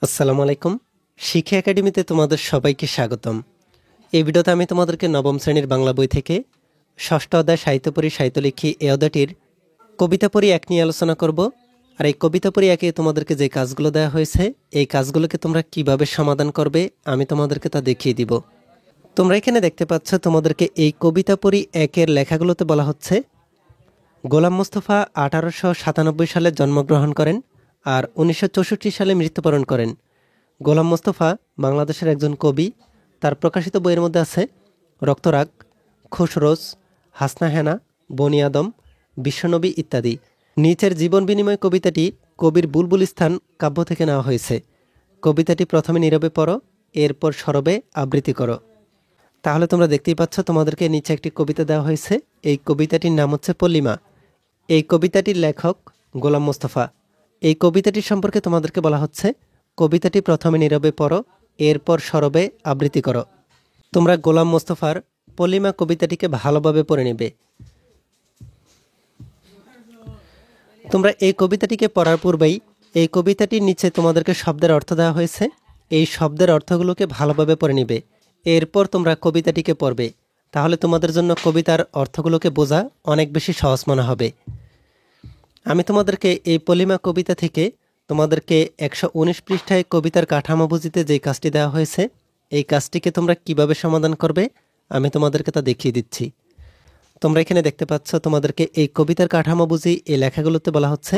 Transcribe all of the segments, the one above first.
আসসালামু আলাইকুম। শিক্ষা একাডেমিতে তোমাদের সবাইকে স্বাগতম। এই ভিডিওতে আমি তোমাদেরকে নবম শ্রেণীর বাংলা বই থেকে ষষ্ঠ অধ্যায় সাহিত্যপরী সাহিত্যলিখি এই অধ্যায়টির কবিতা পড়ি এক নিয়ে আলোচনা করব। আর এই কবিতা পড়ি একে তোমাদেরকে যে কাজগুলো দেওয়া হয়েছে এই কাজগুলোকে তোমরা কিভাবে সমাধান করবে আমি তোমাদেরকে তা দেখিয়ে দিব। তোমরা এখানে দেখতে পাচ্ছ তোমাদেরকে এই কবিতা পড়ি একের লেখাগুলোতে বলা হচ্ছে গোলাম মোস্তফা 1897 সালে জন্মগ্রহণ করেন আর 1964 সালে মৃত্যুবরণ করেন। গোলাম মোস্তফা বাংলাদেশের একজন কবি। তার প্রকাশিত বইয়ের মধ্যে আছে রক্তরাগ, খুশরোজ, হাসনা হেনা, বনি আদম, বিশ্বনবী ইত্যাদি। নিচের জীবন বিনিময় কবিতাটি কবির বুলবুল স্থান কাব্য থেকে নেওয়া হয়েছে। কবিতাটি প্রথমে নীরবে পড়ো, এরপর সরবে আবৃত্তি করো। তাহলে তোমরা দেখতেই পাচ্ছ তোমাদেরকে নিচে একটি কবিতা দেওয়া হয়েছে। এই কবিতাটির নাম হচ্ছে পল্লিমা। এই কবিতাটির লেখক গোলাম মোস্তফা। এই কবিতাটি সম্পর্কে তোমাদেরকে বলা হচ্ছে কবিতাটি প্রথমে নীরবে পড়ো, এরপর সরবে আবৃত্তি করো। তোমরা গোলাম মোস্তফার পল্লিমা কবিতাটিকে ভালোভাবে পড়ে নেবে। তোমরা এই কবিতাটিকে পড়ার পূর্বেই এই কবিতাটির নিচে তোমাদেরকে শব্দের অর্থ দেওয়া হয়েছে। এই শব্দের অর্থগুলোকে ভালোভাবে পড়ে নিবে, এরপর তোমরা কবিতাটিকে পড়বে। তাহলে তোমাদের জন্য কবিতার অর্থগুলোকে বোঝা অনেক বেশি সহজ মনে হবে। আমি তোমাদেরকে এই পল্লিমা কবিতা থেকে তোমাদেরকে 119 পৃষ্ঠায় কবিতার কাঠামো বুঝিতে যে কাজটি দেওয়া হয়েছে এই কাজটিকে তোমরা কিভাবে সমাধান করবে আমি তোমাদেরকে তা দেখিয়ে দিচ্ছি। তোমরা এখানে দেখতে পাচ্ছ তোমাদেরকে এই কবিতার কাঠামো বুঝি এই লেখাগুলোতে বলা হচ্ছে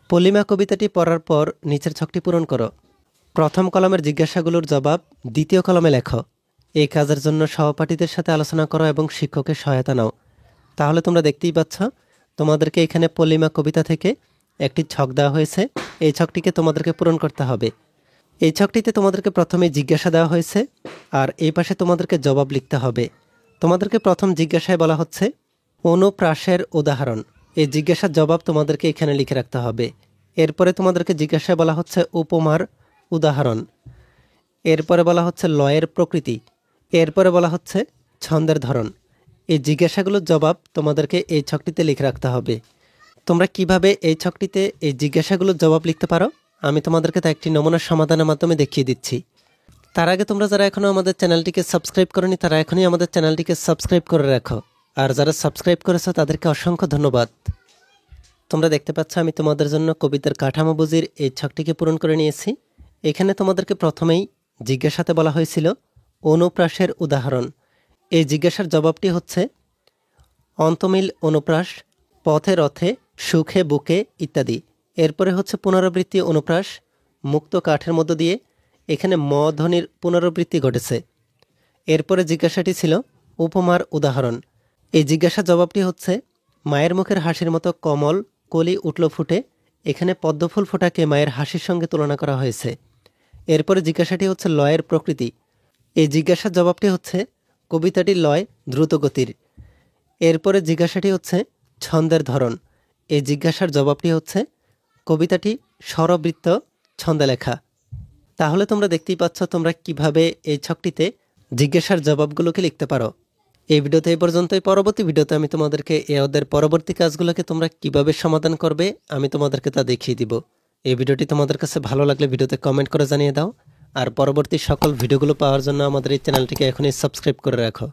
পল্লিমা কবিতাটি পড়ার পর নিচের ছকটি পূরণ করো। প্রথম কলমের জিজ্ঞাসাগুলোর জবাব দ্বিতীয় কলমে লেখো। এই কাজের জন্য সহপাঠীদের সাথে আলোচনা করো এবং শিক্ষকের সহায়তা নাও। তাহলে তোমরা দেখতেই পাচ্ছ তোমাদেরকে এখানে পল্লিমা কবিতা থেকে একটি ছক দেওয়া হয়েছে। এই ছকটিকে তোমাদেরকে পূরণ করতে হবে। এই ছকটিতে তোমাদেরকে প্রথমে জিজ্ঞাসা দেওয়া হয়েছে আর এই পাশে তোমাদেরকে জবাব লিখতে হবে। তোমাদেরকে প্রথম জিজ্ঞাসায় বলা হচ্ছে অনুপ্রাসের উদাহরণ। এই জিজ্ঞাসার জবাব তোমাদেরকে এখানে লিখে রাখতে হবে। এরপরে তোমাদেরকে জিজ্ঞাসায় বলা হচ্ছে উপমার উদাহরণ। এরপরে বলা হচ্ছে লয়ের প্রকৃতি। এরপরে বলা হচ্ছে ছন্দের ধরন। এই জিজ্ঞাসাগুলোর জবাব তোমাদেরকে এই ছকটিতে লিখে রাখতে হবে। তোমরা কিভাবে এই ছকটিতে এই জিজ্ঞাসাগুলোর জবাব লিখতে পারো আমি তোমাদেরকে তা একটি নমুনার সমাধানের মাধ্যমে দেখিয়ে দিচ্ছি। তার আগে তোমরা যারা এখনও আমাদের চ্যানেলটিকে সাবস্ক্রাইব করোনি তারা এখনই আমাদের চ্যানেলটিকে সাবস্ক্রাইব করে রাখো। আর যারা সাবস্ক্রাইব করেছো তাদেরকে অসংখ্য ধন্যবাদ। তোমরা দেখতে পাচ্ছ আমি তোমাদের জন্য কবিতার কাঠামো বুঝির এই ছকটিকে পূরণ করে নিয়েছি। এখানে তোমাদেরকে প্রথমেই জিজ্ঞাসাতে বলা হয়েছিল অনুপ্রাসের উদাহরণ। এই জিজ্ঞাসার জবাবটি হচ্ছে অন্তমিল অনুপ্রাস, পথে রথে, সুখে বুকে ইত্যাদি। এরপরে হচ্ছে পুনরাবৃত্তি অনুপ্রাস, মুক্ত কাঠের মধ্য দিয়ে। এখানে ম ধ্বনির পুনরাবৃত্তি ঘটেছে। এরপরে জিজ্ঞাসাটি ছিল উপমার উদাহরণ। এই জিজ্ঞাসার জবাবটি হচ্ছে মায়ের মুখের হাসির মতো কমল কলি উঠল ফুটে। এখানে পদ্মফুল ফোটাকে মায়ের হাসির সঙ্গে তুলনা করা হয়েছে। এরপরে জিজ্ঞাসাটি হচ্ছে লয়ের প্রকৃতি। এই জিজ্ঞাসার জবাবটি হচ্ছে কবিতাটির লয় দ্রুতগতির। এরপরে জিজ্ঞাসাটি হচ্ছে ছন্দের ধরন। এই জিজ্ঞাসার জবাবটি হচ্ছে কবিতাটি স্বরবৃত্ত ছন্দে লেখা। তাহলে তোমরা দেখতেই পাচ্ছ তোমরা কিভাবে এই ছকটিতে জিজ্ঞাসার জবাবগুলোকে লিখতে পারো। এই ভিডিওতে এই পর্যন্তই। পরবর্তী ভিডিওতে আমি তোমাদেরকে এই অধ্যায়ের পরবর্তী কাজগুলোকে তোমরা কিভাবে সমাধান করবে আমি তোমাদেরকে তা দেখিয়ে দিব। এই ভিডিওটি তোমাদের কাছে ভালো লাগলে ভিডিওতে কমেন্ট করে জানিয়ে দাও। আর পরবর্তী সকল ভিডিওগুলো পাওয়ার জন্য আমাদের এই চ্যানেলটিকে এখনই সাবস্ক্রাইব করে রাখো।